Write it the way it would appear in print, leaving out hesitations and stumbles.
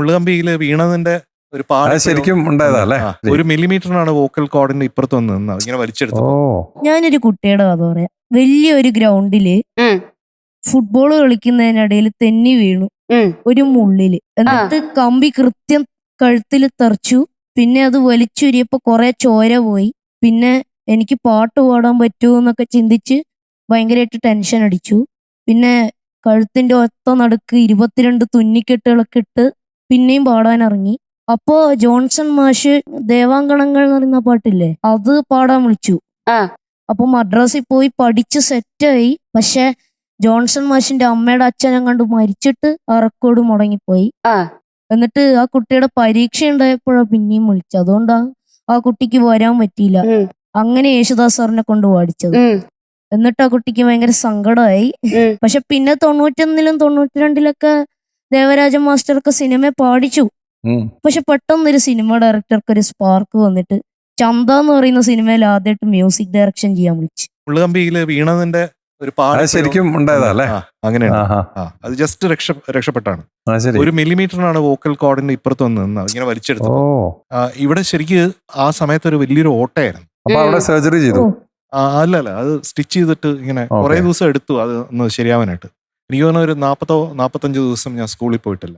മുള്ളുകമ്പിയില് വീണതിന്റെ ഒരു പാട് അത് ശരിക്കും ഉണ്ടായതാ അല്ലേ? ഒരു മില്ലിമീറ്ററിനാണ് വോക്കൽ കോഡിന്റെ ഇപ്പുറത്ത് വന്ന് നിന്നത് ഇങ്ങനെ ഓ വലിച്ചെടുത്തു. ഞാനൊരു കുട്ടിയുടെ കഥ പറയാം. വലിയൊരു ഗ്രൗണ്ടില് ഉം. ഫുട്ബോൾ കളിക്കുന്നതിനിടയിൽ തെന്നി വീണു ഒരു മുള്ളില്. എന്നിട്ട് കമ്പി കൃത്യം കഴുത്തിൽ തെറിച്ചു. പിന്നെ അത് വലിച്ചുരിയപ്പോ കുറെ ചോര പോയി. പിന്നെ എനിക്ക് പാട്ട് പാടാൻ പറ്റുമോ എന്നൊക്കെ ചിന്തിച്ച് ഭയങ്കരമായിട്ട് ടെൻഷൻ അടിച്ചു. പിന്നെ കഴുത്തിന്റെ ഒത്ത നടുക്ക് 22 തുന്നിക്കെട്ടുകളൊക്കെ ഇട്ട് പിന്നെയും പാടാൻ ഇറങ്ങി. അപ്പോ ജോൺസൺ മാഷ് ദേവാങ്കണങ്ങൾ എന്ന് പറയുന്ന പാട്ടില്ലേ, അത് പാടാൻ വിളിച്ചു. ആ. അപ്പൊ മദ്രാസിൽ പോയി പഠിച്ച് സെറ്റായി. പക്ഷെ ജോൺസൺ മാഷിന്റെ അമ്മയുടെ അച്ഛനെ കണ്ട് മരിച്ചിട്ട് ആ റെക്കോർഡ് മുടങ്ങിപ്പോയി. ആ. എന്നിട്ട് ആ കുട്ടിയുടെ പരീക്ഷ ഉണ്ടായപ്പോഴാ പിന്നെയും വിളിച്ചു. അതുകൊണ്ടാ ആ കുട്ടിക്ക് വരാൻ പറ്റിയില്ല. ഉം. അങ്ങനെ യേശുദാസ് സാറിനെ കൊണ്ട് പാടിച്ചത്. ഉം. എന്നിട്ട് ആ കുട്ടിക്ക് ഭയങ്കര സങ്കടമായി. ഉം. പക്ഷെ പിന്നെ 91-ലും 92-ലൊക്കെ ദേവരാജൻ മാസ്റ്റർക്ക് സിനിമ പാടിച്ചു. ഉം. പക്ഷെ പെട്ടെന്നൊരു സിനിമ ഡയറക്ടർക്ക് ഒരു സ്പാർക്ക് വന്നിട്ട് ചന്ത എന്ന് പറയുന്ന സിനിമയിൽ ആദ്യമായിട്ട് മ്യൂസിക് ഡയറക്ഷൻ ചെയ്യാൻ വിളിച്ചു. മുള്ളുകമ്പിയില് വീണതിന്റെ ഒരു പാട് അത് ശരിക്കും ഉണ്ടായതാ അല്ലേ? അങ്ങനെയാണ്. ആഹാ. അത് ജസ്റ്റ് രക്ഷപ്പെട്ടാണ്. അത് ശരി. ഒരു മില്ലിമീറ്ററിനാണ് വോക്കൽ കോഡിന്റെ ഇപ്പുറത്ത് വന്ന് നിന്നത് ഇങ്ങനെ വലിച്ചെടുത്തു. ഓ ഇവിടെ ശരിക്ക് ആ സമയത്ത് ഒരു വലിയൊരു ഓട്ടയായിരുന്നു. അപ്പൊ അവിടെ സർജറി ചെയ്തു? അല്ല അത് സ്റ്റിച്ച് ചെയ്തിട്ട് ഇങ്ങനെ കുറെ ദിവസം എടുത്തു അത് ഒന്ന് ശരിയാവാനായിട്ട്. എനിക്ക് തോന്നുന്നു ഒരു 40-45 ദിവസം ഞാൻ സ്കൂളിൽ പോയിട്ടില്ല.